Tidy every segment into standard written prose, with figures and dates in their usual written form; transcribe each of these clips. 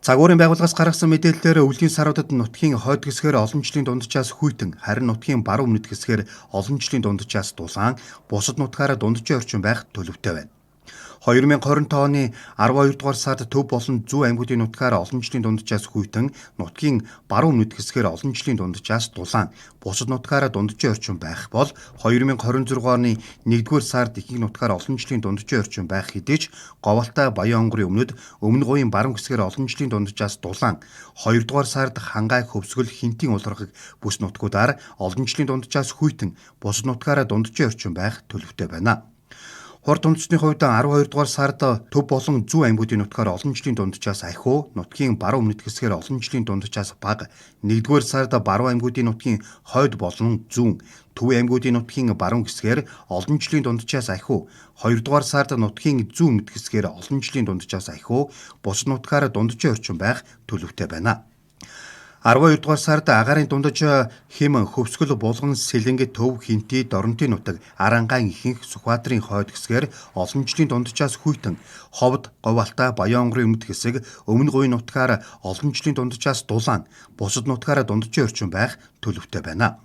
Цагуурын байгууллагаас гаргасан мэдээлэлээр өвлийн саруудад нутгийн хойд хэсгээр олон жилийн дунджаас хүйтэн, харин нутгийн баруун өмнөд хэсгээр олон жилийн дунджаас дулаан, бусад нутгаараа дунджийн орчим байх төлөвтэй байна. 2020 оны 12 дугаар сард төв болон зүү аймагуудын нутгаар олон жилийн дунджаас хүйтэн, нутгийн баруун өмнөд хэсгээр олон жилийн дунджаас дулаан, бусад нутгаараа дунджийн орчим байх бол 2026 оны 1-р сард ихэнх нутгаар олон жилийн дунджийн орчим байх хэдий ч Говьалтай, Баян онгорын өмнөд, Өмнө говийн баруун хэсгээр олон жилийн дунджаас дулаан, 2-р сард Хангай, Хөвсгөл, Хинтийн улиргаг бүс нутгуудаар олон жилийн дунджаас хүйтэн, бусад нутгаараа дунджийн орчим байх төлөвтэй байна. Хорт үндэсний хувьд 12 дугаар сард төв болон зүү аймагуудын нутгаар олон жилийн дунджаас ахиу, нутгийн баруун өмнөд хэсгээр олон жилийн дунджаас бага, 1-р сард баруун аймагуудын нутгийн хойд болон зүүн, Төвийн аймагуудын нутгийн баруун хэсгээр олон жилийн дунджаас ахиу, 2-р сард нутгийн зүүн өмнөд хэсгээр олон жилийн дунджаас ахиу, бусад нутгаараа дунджийн орчим байх төлөвтэй байна. 12 дугаар сард агаарын дундаж Хэмэн, Хөвсгөл, Булган, Сэлэнг, Төв, Хинти, Дорнотын нутаг, Арангаан ихэнх Сүхбаатарын хойд хэсгээр олон жилийн дунджаас хүйтэн, Ховд, Говьалтай, Баян онгорын өмнөд хэсэг, Өмнө говийн нутгаар олон жилийн дунджаас дулаан, бусад нутгаараа дунджийн орчим байх төлөвтэй байна.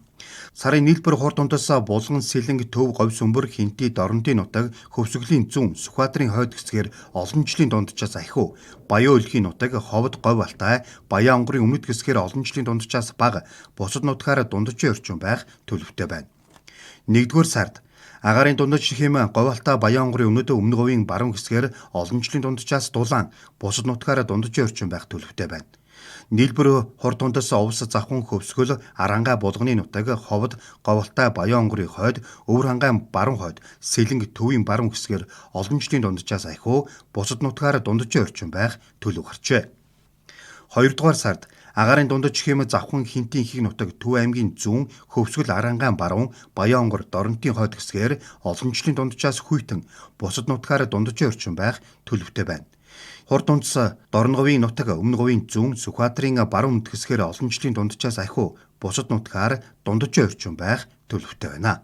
Сарын нийлбэр хорт унтас Булган, Сэлэнг, Төв, Говь Сүмбэр, Хинти, Дорнотын нутаг, Хөвсгөлийн зүүн, Сүхбаатарын хойд хэсгээр олон жилийн дунджаас ахиу, Баян өлгийн нутаг, Ховд, Говьалтай, Баян онгорын өмнөд хэсгээр олон жилийн дунджаас бага, бусад нутгаараа дунджийн орчим байх төлөвтэй байна. 1-р сард агаарын дундаж Хэмэн, Говьалтай, Баян онгорын өмнөд, Өмнө говийн баруун хэсгээр олон жилийн дунджаас дулаан, бусад нутгаараа дунджийн орчим байх төлөвтэй байна. Нийлбэр хорт унтас Овс, Завхан, Хөвсгөл, Арангаа, Булганы нутаг, Ховд, Говьалтай, Баян онгорын хойд, Өвөр хангаан баруун хойд, Сэлэнг, Төвийн баруун хэсгээр олон жилийн дунджаас ахиу, бусад нутгаараа дунджийн орчим байх төлөв гарчээ. 2-р сард агаарын дундаж Хэмэн, Завхан, Хинтийн ихэнх нутаг, Төв аймгийн зүүн, Хөвсгөл, Арангаан баруун, Баян онгор, Дорнотын хойд хэсгээр олон жилийн дунджаас хүйтэн, бусад нутгаараа дунджийн орчим байх төлөвтэй байна. Хорт унтас Дорноговийн нутаг, Өмнө говийн зүүн, Сүхбаатарын баруун өмнөд хэсгээр олон жилийн дунджаас ахиу, бусад нутгаар дунджийн орчим байх төлөвтэй байна.